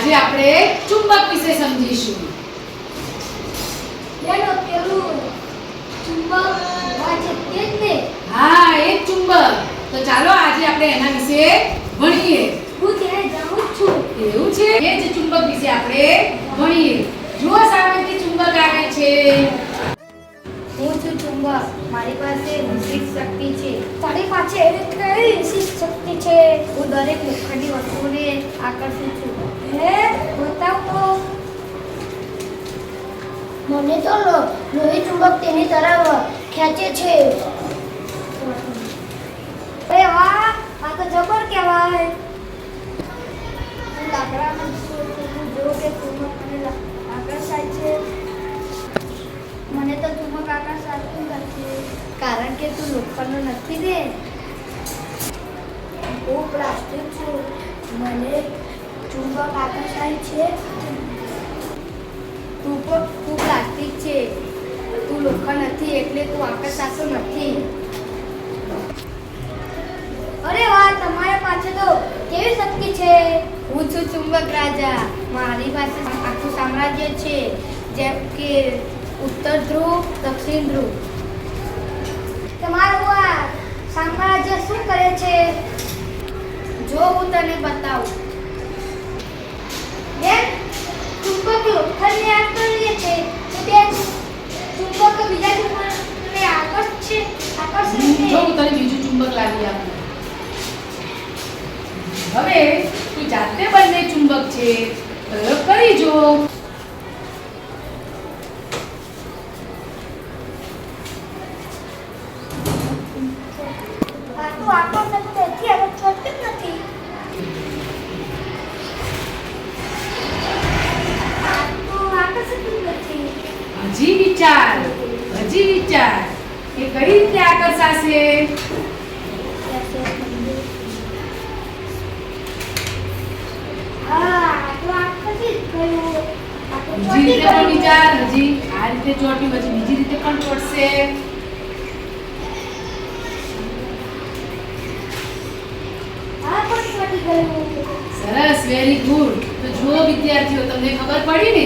આજે આપણે ચુંબક વિશે સમજીશું. બેનો પેલું ચુંબક વાજે તે જ ને? હા, એ જ ચુંબક. તો ચાલો આજે આપણે એના વિશે ભણીએ. હું ત્યાં જાઉં છું. એવું છે? એ જ ચુંબક વિશે આપણે ભણીએ. જુઓ સામેથી ચુંબક આવે છે. હું છું ચુંબક. મારી પાસે વિશિષ્ટ શક્તિ છે. તારી પાસે કઈ વિશિષ્ટ શક્તિ છે? હું દરેક લોખંડી વસ્તુને આકર્ષું છું. હે, બતાવ તો. મને તો લોહી ચુંબક તેની તરફ ખેંચે છે. અરે વાહ, આ તો જબર કહેવાય. હું લાકડામાં જો કે ચુંબક મને આકર્ષાય છે. મને તો ચુંબક આકર્ષાતું નથી, કારણ કે તું લોખંડનો નથી ને. હું પ્લાસ્ટિક છું. મને ચુંબક આકર્ષાય છે. તું પ્લાસ્ટિક છે. તું લોખંડ નથી, એટલે તું આકર્ષાતો નથી. અરે વાહ, તમારી પાસે તો કેવી શક્તિ છે. હું છું ચુંબક રાજા. મારી પાસે આખું સામ્રાજ્ય છે, જેમ કે ઉત્તર ધ્રુવ, દક્ષિણ ધ્રુવ. તમારું આ સામ્રાજ્ય શું કરે છે? જો હું તને બતાવું. બેન, ચુંબક લોખંડને આકર્ષે છે, તો બેન ચુંબક બીજા ચુંબકને આકર્ષે છે. જો હું તને બીજું ચુંબક લાવી આપું. હવે તું જાતે બંને ચુંબક છે, પ્રયોગ કરી જો. આ તો આકર્ષણ નથી, હવે છોડતું જ નથી. આ તો આકર્ષણ જ નથી. હજી વિચાર કે કઈ રીતે આકર્ષાશે. આ તો આકર્ષિત ગયું. આ તો બીજી રીતે પણ ચોંટી વિચાર. હજી આ રીતે ચોટ્યું, પછી બીજી રીતે પણ ચોટશે. આ પણ ચોંટી ગયું. સરસ, વેરી ગુડ. તો જુઓ વિદ્યાર્થીઓ, તમને ખબર પડી ને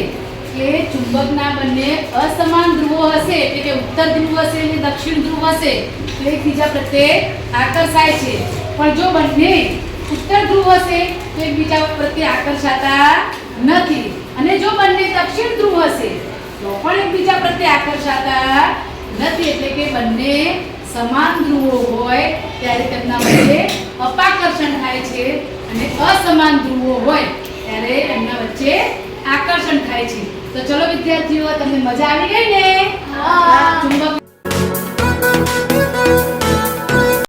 કે ચુંબકના બંને અસમાન ધ્રુવો હશે, એટલે કે ઉત્તર ધ્રુવ હશે અને દક્ષિણ ધ્રુવ હશે, તો એકબીજા પ્રત્યે આકર્ષાય છે. પણ જો બંને ઉત્તર ધ્રુવ હશે તો એકબીજા પ્રત્યે આકર્ષાતા નથી, અને જો બંને દક્ષિણ ધ્રુવ હશે તો પણ એકબીજા પ્રત્યે આકર્ષાતા નથી. એટલે કે બંને સમાન ધ્રુવો હોય ત્યારે તેમના વચ્ચે અપાકર્ષણ થાય છે, અને અસમાન ધ્રુવો હોય ત્યારે એમના વચ્ચે આકર્ષણ થાય છે. તો ચલો વિદ્યાર્થીઓ, તમને મજા આવી ગઈ ને?